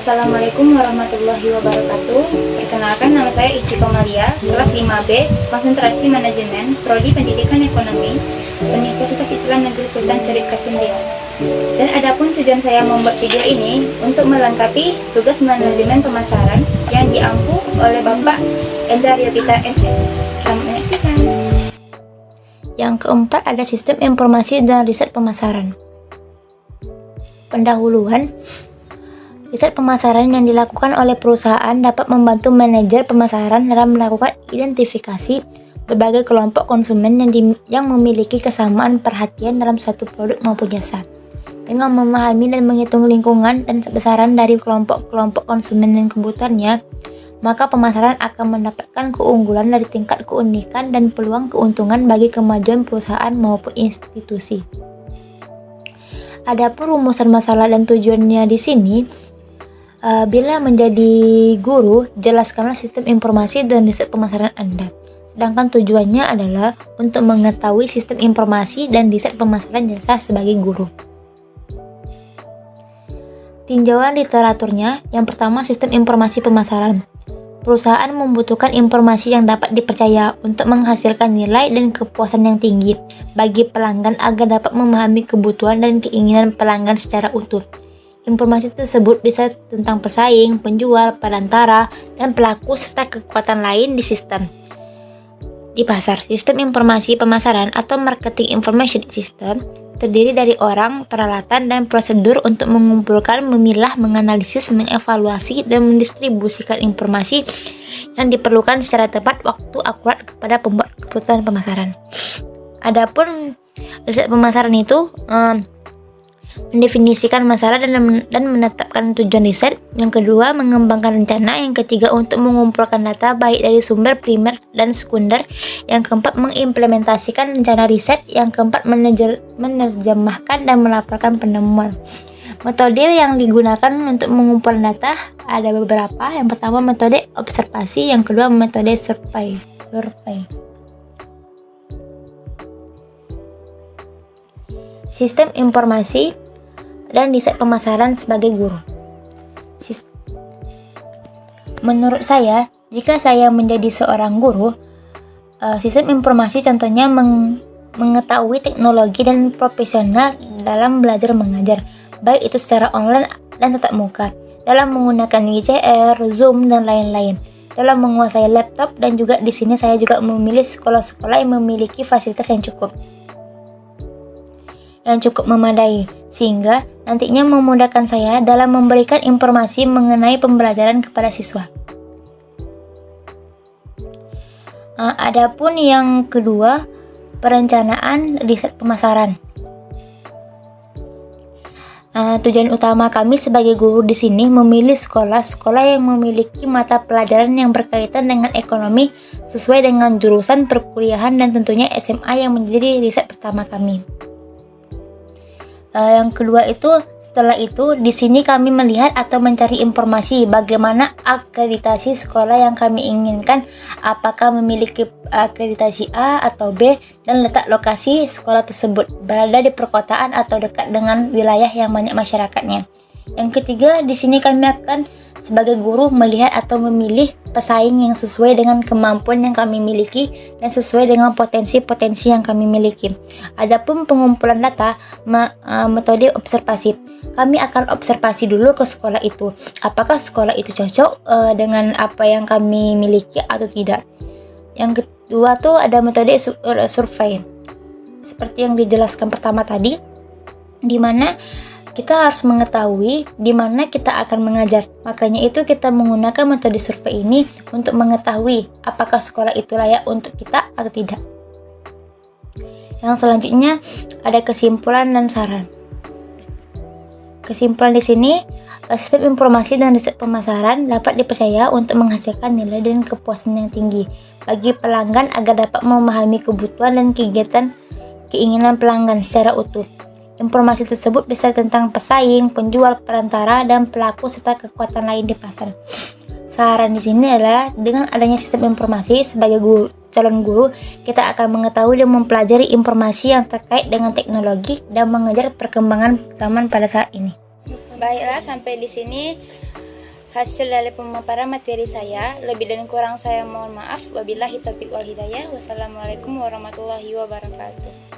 Assalamualaikum warahmatullahi wabarakatuh. Perkenalkan, nama saya Iki Komalia, kelas 5B, Konsentrasi Manajemen, Prodi Pendidikan Ekonomi, Universitas Islam Negeri Sultan Syarif Qasim Riau. Dan adapun tujuan saya membuat video ini untuk melengkapi tugas manajemen pemasaran yang diampu oleh Bapak Endra Riapita MM. Selamat menyaksikan. Yang keempat ada sistem informasi dan riset pemasaran. Pendahuluan. Riset pemasaran yang dilakukan oleh perusahaan dapat membantu manajer pemasaran dalam melakukan identifikasi berbagai kelompok konsumen yang memiliki kesamaan perhatian dalam suatu produk maupun jasa. Dengan memahami dan menghitung lingkungan dan besaran dari kelompok-kelompok konsumen dan kebutuhannya, maka pemasaran akan mendapatkan keunggulan dari tingkat keunikan dan peluang keuntungan bagi kemajuan perusahaan maupun institusi. Adapun rumusan masalah dan tujuannya di sini, bila menjadi guru, jelaskanlah sistem informasi dan riset pemasaran Anda. Sedangkan tujuannya adalah untuk mengetahui sistem informasi dan riset pemasaran jasa sebagai guru. Tinjauan literaturnya, yang pertama sistem informasi pemasaran. Perusahaan membutuhkan informasi yang dapat dipercaya untuk menghasilkan nilai dan kepuasan yang tinggi bagi pelanggan agar dapat memahami kebutuhan dan keinginan pelanggan secara utuh. Informasi tersebut bisa tentang pesaing, penjual, perantara, dan pelaku serta kekuatan lain di sistem. Di pasar, sistem informasi pemasaran atau marketing information system terdiri dari orang, peralatan, dan prosedur untuk mengumpulkan, memilah, menganalisis, mengevaluasi, dan mendistribusikan informasi yang diperlukan secara tepat waktu akurat kepada pembuat keputusan pemasaran. Adapun riset pemasaran itu mendefinisikan masalah dan menetapkan tujuan riset. Yang kedua, mengembangkan rencana. Yang ketiga, untuk mengumpulkan data baik dari sumber primer dan sekunder. Yang keempat, mengimplementasikan rencana riset. Yang keempat, menerjemahkan dan melaporkan penemuan. Metode yang digunakan untuk mengumpulkan data ada beberapa. Yang pertama, metode observasi. Yang kedua, metode survei. Sistem informasi dan riset pemasaran sebagai guru. Menurut saya, jika saya menjadi seorang guru, sistem informasi contohnya mengetahui teknologi dan profesional dalam belajar mengajar, baik itu secara online dan tatap muka, dalam menggunakan ICR, Zoom, dan lain-lain, dalam menguasai laptop, dan juga di sini saya juga memilih sekolah-sekolah yang memiliki fasilitas yang cukup memadai, sehingga nantinya memudahkan saya dalam memberikan informasi mengenai pembelajaran kepada siswa. Adapun yang kedua, perencanaan riset pemasaran. Tujuan utama kami sebagai guru di sini memilih sekolah-sekolah yang memiliki mata pelajaran yang berkaitan dengan ekonomi sesuai dengan jurusan perkuliahan dan tentunya SMA yang menjadi riset pertama kami. Yang kedua itu, setelah itu di sini kami melihat atau mencari informasi bagaimana akreditasi sekolah yang kami inginkan, apakah memiliki akreditasi A atau B, dan letak lokasi sekolah tersebut berada di perkotaan atau dekat dengan wilayah yang banyak masyarakatnya. Yang ketiga, di sini kami akan sebagai guru melihat atau memilih pesaing yang sesuai dengan kemampuan yang kami miliki dan sesuai dengan potensi-potensi yang kami miliki. Adapun pengumpulan data, metode observasi. Kami akan observasi dulu ke sekolah itu. Apakah sekolah itu cocok dengan apa yang kami miliki atau tidak. Yang kedua tuh ada metode survei. Seperti yang dijelaskan pertama tadi, di mana kita harus mengetahui di mana kita akan mengajar. Makanya itu kita menggunakan metode survei ini untuk mengetahui apakah sekolah itu layak untuk kita atau tidak. Yang selanjutnya ada kesimpulan dan saran. Kesimpulan di sini, sistem informasi dan riset pemasaran dapat dipercaya untuk menghasilkan nilai dan kepuasan yang tinggi bagi pelanggan agar dapat memahami kebutuhan dan keinginan pelanggan secara utuh. Informasi tersebut bisa tentang pesaing, penjual, perantara, dan pelaku serta kekuatan lain di pasar. Saran di sini adalah dengan adanya sistem informasi sebagai calon guru, kita akan mengetahui dan mempelajari informasi yang terkait dengan teknologi dan mengejar perkembangan zaman pada saat ini. Baiklah, sampai di sini hasil dari pemaparan materi saya. Lebih dan kurang saya mohon maaf. Wabillahi taufiq wal hidayah. Wassalamualaikum warahmatullahi wabarakatuh.